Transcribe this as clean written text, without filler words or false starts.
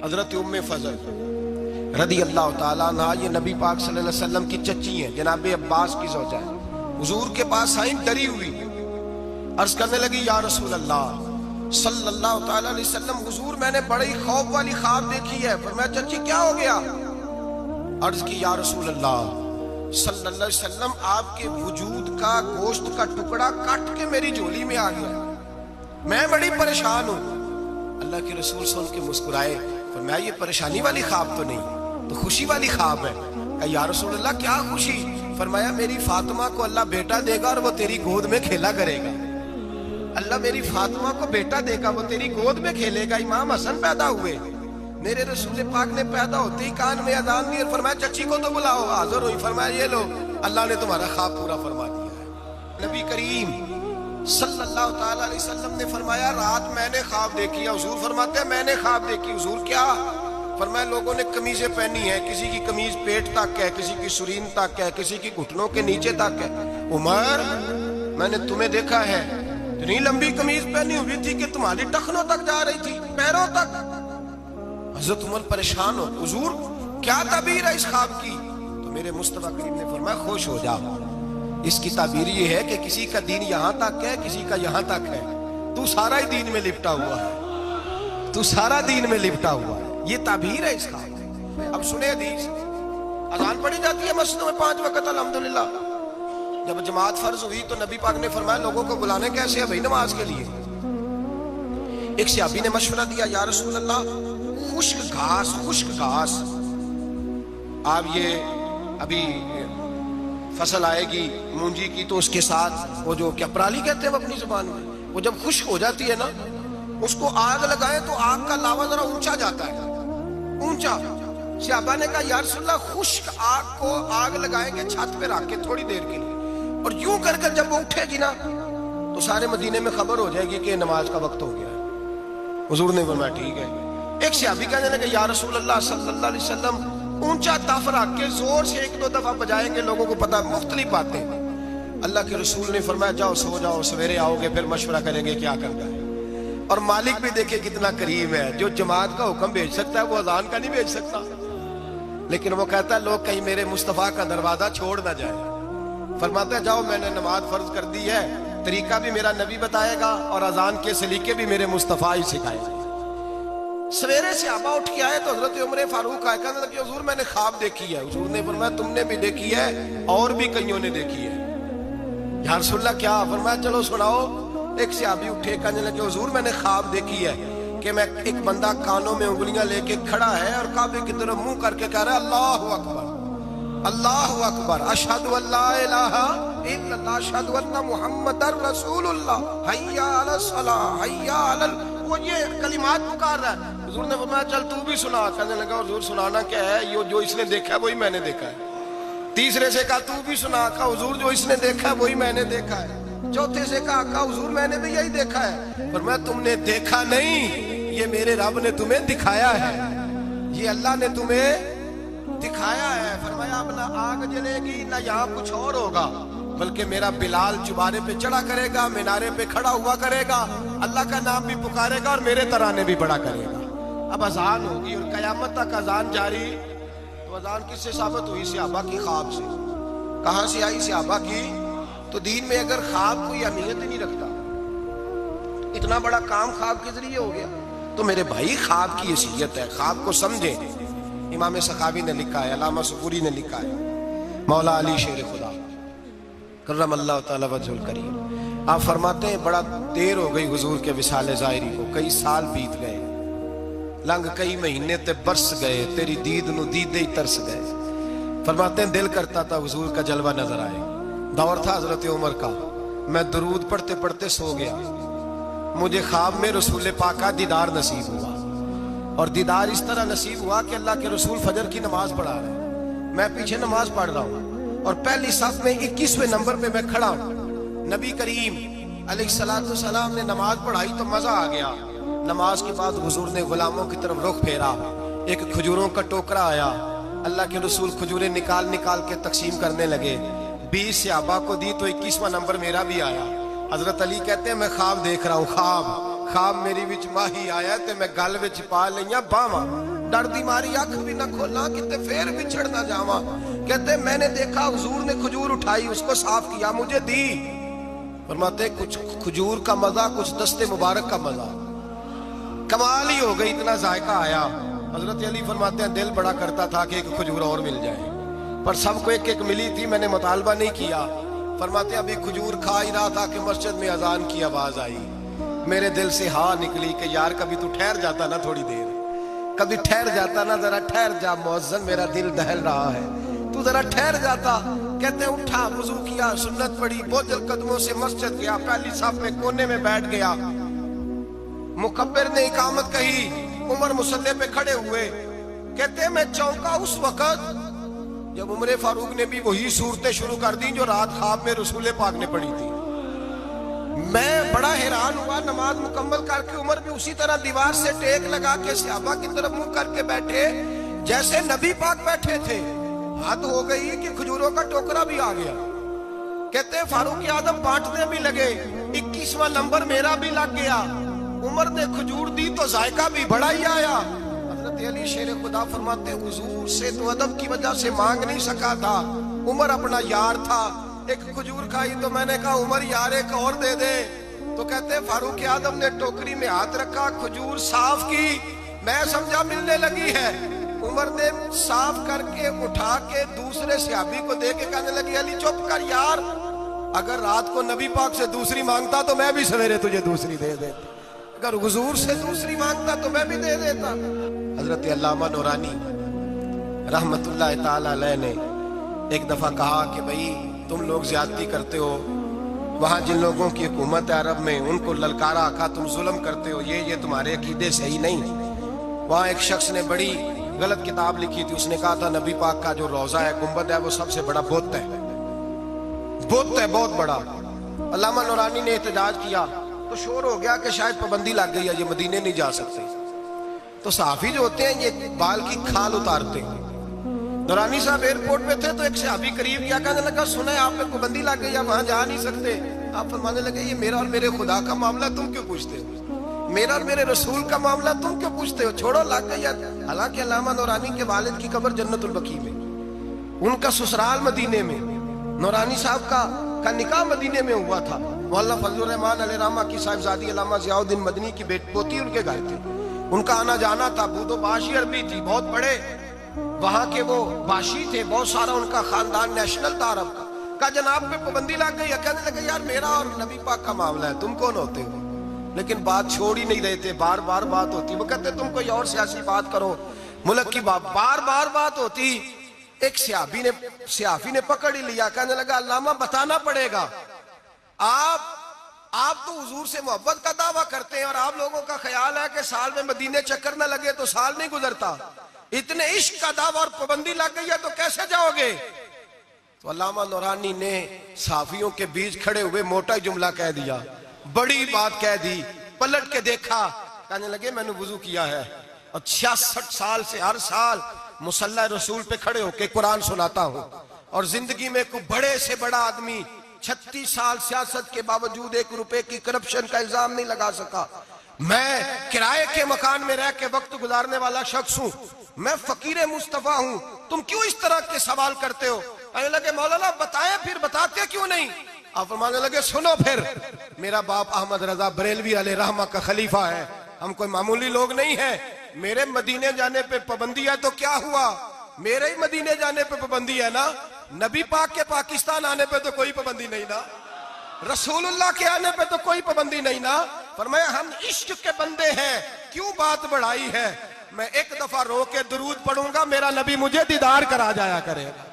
حضرت ام فضل رضی اللہ تعالیٰ عنہ، یہ نبی پاک صلی اللہ علیہ وسلم کی چچی ہیں، جناب عباس کی زوجہ ہے۔ حضور کے پاس آئیں ڈری ہوئی، عرض کرنے لگی یا رسول اللہ صلی اللہ تعالیٰ علیہ وسلم، حضور میں نے بڑی خوف والی خواب دیکھی ہے۔ فرمایا چچی کیا ہو گیا؟ عرض کی یا رسول اللہ صلی اللہ علیہ وسلم، آپ کے وجود کا گوشت کا ٹکڑا کٹ کے میری جھولی میں آ گیا، میں بڑی پریشان ہوں۔ اللہ کے رسول سن کے مسکرائے، فرمایا یہ پریشانی والی خواب تو نہیں، تو خوشی والی خواب ہے۔ کہا یا رسول اللہ کیا خوشی؟ فرمایا میری فاطمہ کو اللہ بیٹا دے گا اور وہ تیری گود میں کھیلا کرے گا۔ اللہ میری فاطمہ کو بیٹا دے گا، وہ تیری گود میں کھیلے گا۔ امام حسن پیدا ہوئے، میرے رسول پاک نے پیدا ہوتے ہی کان میں اذان دی اور فرمایا چچی کو تو بلاؤ، حاضر ہوئی۔ فرمایا یہ لو، اللہ نے تمہارا خواب پورا فرما دیا ہے۔ نبی کریم صلی اللہ تعالیٰ علیہ وسلم نے فرمایا رات میں نے خواب دیکھی ہے۔ حضور فرماتے ہیں میں نے خواب دیکھی۔ حضور کیا؟ فرمایا لوگوں نے قمیضیں پہنی ہیں، کسی کی قمیض پیٹ تک ہے، کسی کی سرین تک ہے، کسی کی گھٹنوں کے نیچے تک ہے۔ عمر میں نے تمہیں دیکھا ہے، اتنی لمبی قمیض پہنی ہوئی تھی کہ تمہاری ٹخنوں تک جا رہی تھی، پیروں تک۔ حضرت عمر پریشان ہو، حضور کیا تعبیر ہے اس خواب کی؟ تو میرے مصطفیٰ کریم نے فرمایا خوش ہو جا، اس کی تعبیر یہ ہے کہ کسی کا دین یہاں تک ہے، کسی کا یہاں تک ہے، تو سارا ہی دین میں لپٹا ہوا ہے، تو سارا دین میں لپٹا ہوا ہے۔ یہ تعبیر ہے اس خواب۔ اب سنیں حدیث، اذان پڑھی جاتی ہے مسجدوں میں 5 وقت الحمدللہ۔ جب جماعت فرض ہوئی تو نبی پاک نے فرمایا لوگوں کو بلانے کیسے ہے بھائی نماز کے لیے؟ ایک صحابی نے مشورہ دیا یا رسول اللہ خشک گھاس، آپ یہ ابھی فصل آئے گی مونجی کی تو اس کے ساتھ وہ جو کیا پرالی کہتے ہیں اپنی زبان میں، وہ جب خشک ہو جاتی ہے نا اس کو آگ لگائیں تو آگ کا لاوا ذرا اونچا جاتا ہے، اونچا۔ صحابہ نے کہا یا رسول اللہ خشک آگ کو آگ لگائیں گے چھت پہ رکھ کے تھوڑی دیر کے لیے، اور یوں کر کر جب وہ اٹھے گی نا تو سارے مدینے میں خبر ہو جائے گی کہ نماز کا وقت ہو گیا ہے۔ حضور نے فرمایا ٹھیک ہے۔ ایک صحابی کہنے لگے یا رسول اللہ صلی اللہ علیہ وسلم اونچا تف رکھ کے زور سے 1-2 دفعہ بجائیں گے، لوگوں کو پتا مختلف باتیں۔ اللہ کے رسول نے فرمایا جاؤ سو جاؤ، سویرے آؤ گے پھر مشورہ کریں گے کیا کرنا ہے۔ اور مالک بھی دیکھے کتنا کریم ہے، جو جماعت کا حکم بھیج سکتا ہے وہ اذان کا نہیں بھیج سکتا، لیکن وہ کہتا ہے لوگ کہیں میرے مصطفیٰ کا دروازہ چھوڑ نہ جائے۔ فرماتا ہے جاؤ میں نے نماز فرض کر دی ہے، طریقہ بھی میرا نبی بتائے گا اور اذان کے سلیقے بھی میرے مصطفیٰ ہی سکھائے گا۔ سویرے صحابہ اٹھ کے آئے تو حضرت عمر فاروق آئے، کہنے لگے حضور میں نے خواب دیکھی ہے۔ حضور نے فرمایا تم نے بھی دیکھی ہے اور بھی کئیوں نے دیکھی ہے۔ یا رسول اللہ کیا؟ فرمایا چلو سناؤ۔ ایک صحابی اٹھے کہنے لگے حضور میں نے خواب دیکھی ہے کہ میں ایک بندہ کانوں میں انگلیاں لے کے کھڑا ہے اور کعبے کی طرف منہ کر کے کہہ رہا ہے اللہ اکبر اللہ اکبر اشہد ان لا الہ الا اللہ اشہد ان محمد رسول اللہ حی علی الصلاۃ حی علی وہ یہ کلمات پکار رہا ہے۔ حضور نے فرمایا چل تو بھی سنا۔ کہنے لگا حضور سنانا کیا ہے؟ یہ جو اس نے دیکھا ہے وہی میں نے دیکھا ہے۔ تیسرے سے کہا تو بھی سنا۔ کہا حضور جو اس نے دیکھا ہے وہی میں نے دیکھا ہے۔ چوتھے سے کہا حضور میں نے بھی یہی دیکھا ہے۔ فرمایا تم نے دیکھا نہیں، یہ میرے رب نے تمہیں دکھایا ہے، یہ اللہ نے تمہیں دکھایا ہے۔ فرمایا اب نہ آگ جلے گی نہ یہاں کچھ اور ہوگا، بلکہ میرا بلال چبارے پہ چڑھا کرے گا، مینارے پہ کھڑا ہوا کرے گا، اللہ کا نام بھی پکارے گا اور میرے ترانے بھی پڑھا کرے گا۔ اب اذان ہوگی اور قیامت تک اذان جاری۔ تو اذان کس سے ثابت ہوئی؟ صحابہ کی خواب سے۔ کہاں سے آئی؟ صحابہ کی۔ تو دین میں اگر خواب کوئی اہمیت ہی نہیں رکھتا، اتنا بڑا کام خواب کے ذریعے ہو گیا، تو میرے بھائی خواب کی حیثیت ہے، خواب کو سمجھیں۔ امام سخاوی نے لکھا ہے، علامہ سبوری نے لکھا ہے، مولا علی شیر خدا کرم اللہ تعالی وجہ الکریم، آپ فرماتے ہیں بڑا دیر ہو گئی حضور کے وصال ظاہری کو، کئی سال بیت گئے، لنگ کئی مہینے تے برس گئے، تیری دید نو دیدے ہی ترس گئے۔ فرماتے ہیں دل کرتا تھا حضور کا جلوہ نظر آئے۔ دور تھا حضرت عمر کا، میں درود پڑھتے پڑھتے سو گیا، مجھے خواب میں رسول پاک کا دیدار نصیب ہوا، اور دیدار اس طرح نصیب ہوا کہ اللہ کے رسول فجر کی نماز پڑھا رہے ہیں، میں پیچھے نماز پڑھ رہا ہوں اور پہلی صف میں 21ویں نمبر پہ میں کھڑا ہوں۔ نبی کریم علیہ السلام نے نماز پڑھائی تو مزہ آ گیا۔ نماز کے بعد حضور نے غلاموں کی طرف رخ پھیرا، ایک کھجوروں کا ٹوکرا آیا، اللہ کے رسول کھجوریں نکال نکال کے تقسیم کرنے لگے، 20 صحابہ کو دی تو 21واں نمبر میرا بھی آیا۔ حضرت علی کہتے ہیں میں خواب دیکھ رہا ہوں، خواب میری وچ ماہی آیا تے میں گل وچ پا لئیاں باواں، ڈر دی ماری اکھ بھی نہ کھولا کتے پھر بچھڑ نہ جاواں. کہتے میں نے دیکھا حضور نے کھجور اٹھائی, اس کو صاف کیا, مجھے دی. فرماتے کچھ کھجور کا مزہ, کچھ دست مبارک کا مزہ, کمال ہی ہو گئی, اتنا ذائقہ آیا. حضرت علی فرماتے ہیں دل بڑا کرتا تھا کہ ایک کھجور اور مل جائے, پر سب کو ایک ایک ملی تھی, میں نے مطالبہ نہیں کیا. فرماتے ہیں ابھی کھجور کھا ہی رہا تھا کہ مسجد میں اذان کی آواز آئی. میرے دل سے ہاں نکلی کہ یار کبھی تو ٹھہر جاتا نا تھوڑی دیر, کبھی ٹھہر جاتا نا, ذرا ٹھہر جا مؤذن, میرا دل دہل رہا ہے, تو ذرا ٹھہر جاتا. کہتے اٹھا, وضو کیا, سنت پڑھی, بوجھل قدموں سے مسجد گیا, پہلی صف میں کونے میں بیٹھ گیا. مکبر نے اقامت کہی, عمر مصلی پہ کھڑے ہوئے. کہتے میں چونکا اس وقت جب عمر فاروق نے بھی وہی صورتیں شروع کر دی جو رات خواب میں رسول پاک نے پڑھی تھی. میں بڑا حیران ہوا, نماز مکمل کر کے عمر بھی اسی طرح دیوار سے ٹیک لگا کے صحابہ کی طرف منہ کر کے بیٹھے جیسے نبی پاک بیٹھے تھے. حد ہو گئی کہ کھجوروں کا ٹوکرا بھی آ گیا. کہتے فاروق اعظم بانٹنے بھی لگے, 21واں نمبر میرا بھی لگ گیا. عمر نے کھجور دی تو ذائقہ بھی بڑا ہی آیا. حضرت علی شیر خدا فرماتے حضور سے تو ادب کی وجہ سے مانگ نہیں سکا تھا, عمر اپنا یار تھا. ایک کھجور کھائی تو میں نے کہا عمر یار ایک اور دے دے. تو کہتے فاروق اعظم نے ٹوکری میں ہاتھ رکھا, کھجور صاف کی, میں سمجھا ملنے لگی ہے. عمر نے صاف کر کے اٹھا کے دوسرے صحابی کو دے کے کہنے لگی علی چپ کر یار, اگر رات کو نبی پاک سے دوسری مانگتا تو میں بھی سویرے تجھے دوسری دے دیتا, اگر حضور سے دوسری مانگتا تو میں بھی دے دیتا. حضرت علامہ نورانی رحمت اللہ تعالی علیہ نے ایک دفعہ کہا کہ بھئی تم لوگ زیادتی کرتے ہو, وہاں جن لوگوں کی حکومت ہے عرب میں ان کو للکارا, کہا تم ظلم کرتے ہو, یہ تمہارے عقیدے صحیح نہیں. وہاں ایک شخص نے بڑی غلط کتاب لکھی تھی, اس نے کہا تھا نبی پاک کا جو روضہ ہے, گنبد ہے, وہ سب سے بڑا بت ہے, بت ہے بہت بڑا. علامہ نورانی نے احتجاج کیا تو شور ہو گیا کہ شاید پابندی لگ گئی ہے, یہ مدینے نہیں جا سکتے. تو صحافی جو ہوتے ہیں یہ بال کی کھال اتارتے ہیں. نورانی صاحب ایئرپورٹ پہ تھے تو ایک صحابی قریب کیا, کہنے لگا سنا ہے آپ پہ پابندی لگ گئی ہے, وہاں جا نہیں سکتے. آپ فرمانے لگے یہ میرا اور میرے خدا کا معاملہ تم کیوں پوچھتے ہو, میرا اور میرے رسول کا معاملہ تم کیوں پوچھتے ہو, چھوڑو لگ گئی. حالانکہ علامہ نورانی کے والد کی قبر جنت البقیع میں, ان کا سسرال مدینے میں, نورانی صاحب کا نکاح مدینے میں ہوا تھا. مولانا فضل الرحمان علیہ رحمہ کی صاحبزادی علامہ ضیاء الدین مدنی کی پوتی ان کے گھر تھی, ان کا آنا جانا تھا. بود و باشی عربی تھی, بہت بڑے وہاں کے وہ باشی تھے, بہت سارا ان کا خاندان نیشنل تھا عرب کا. کہا جناب پہ پابندی لگ گئی. کہنے لگے یار میرا اور نبی پاک کا معاملہ ہے, تم کون ہوتے ہو. لیکن بات چھوڑ ہی نہیں رہے تھے, بار بار بات ہوتی. وہ کہتے تم کوئی اور سیاسی بات کرو, ملک کی بات, بار بار بات ہوتی. ایک صحافی نے پکڑ ہی لیا, کہنے لگا علامہ بتانا پڑے گا, آپ تو حضور سے محبت کا دعویٰ کرتے ہیں اور آپ لوگوں کا خیال ہے کہ سال میں مدینے چکر نہ لگے تو سال نہیں گزرتا, اتنے عشق کا دعویٰ اور پابندی لگ گئی ہے تو کیسے جاؤ گے. تو علامہ نورانی نے صحافیوں کے بیچ کھڑے ہوئے موٹا جملہ کہہ دیا, بڑی بات کہہ دی. پلٹ کے دیکھا, کہنے لگے میں نے وضو کیا ہے اور 66 سال سے ہر سال مصلی رسول پہ کھڑے ہو کے قرآن سناتا ہوں, اور زندگی میں کوئی بڑے سے بڑا آدمی 36 سال سیاست کے باوجود 1 روپے کی کرپشن کا الزام نہیں لگا سکا. میں کرائے کے مکان میں رہ کے وقت گزارنے والا شخص ہوں, میں فقیر مصطفیٰ ہوں, تم کیوں اس طرح کے سوال کرتے ہو. کہنے لگے مولانا بتائیں, پھر بتاتے کیوں نہیں. آپ فرمانے لگے سنو پھر, میرا باپ احمد رضا بریلوی علیہ رحمہ کا خلیفہ ہے, ہم کوئی معمولی لوگ نہیں ہیں. میرے مدینے جانے پہ پابندی ہے تو کیا ہوا, میرے ہی مدینے جانے پہ پابندی ہے نا, نبی پاک کے پاکستان آنے پہ تو کوئی پابندی نہیں نا, رسول اللہ کے آنے پہ تو کوئی پابندی نہیں نا. فرمایا ہم عشق کے بندے ہیں, کیوں بات بڑھائی ہے. میں ایک دفعہ رو کے درود پڑھوں گا, میرا نبی مجھے دیدار کرا جایا کرے گا.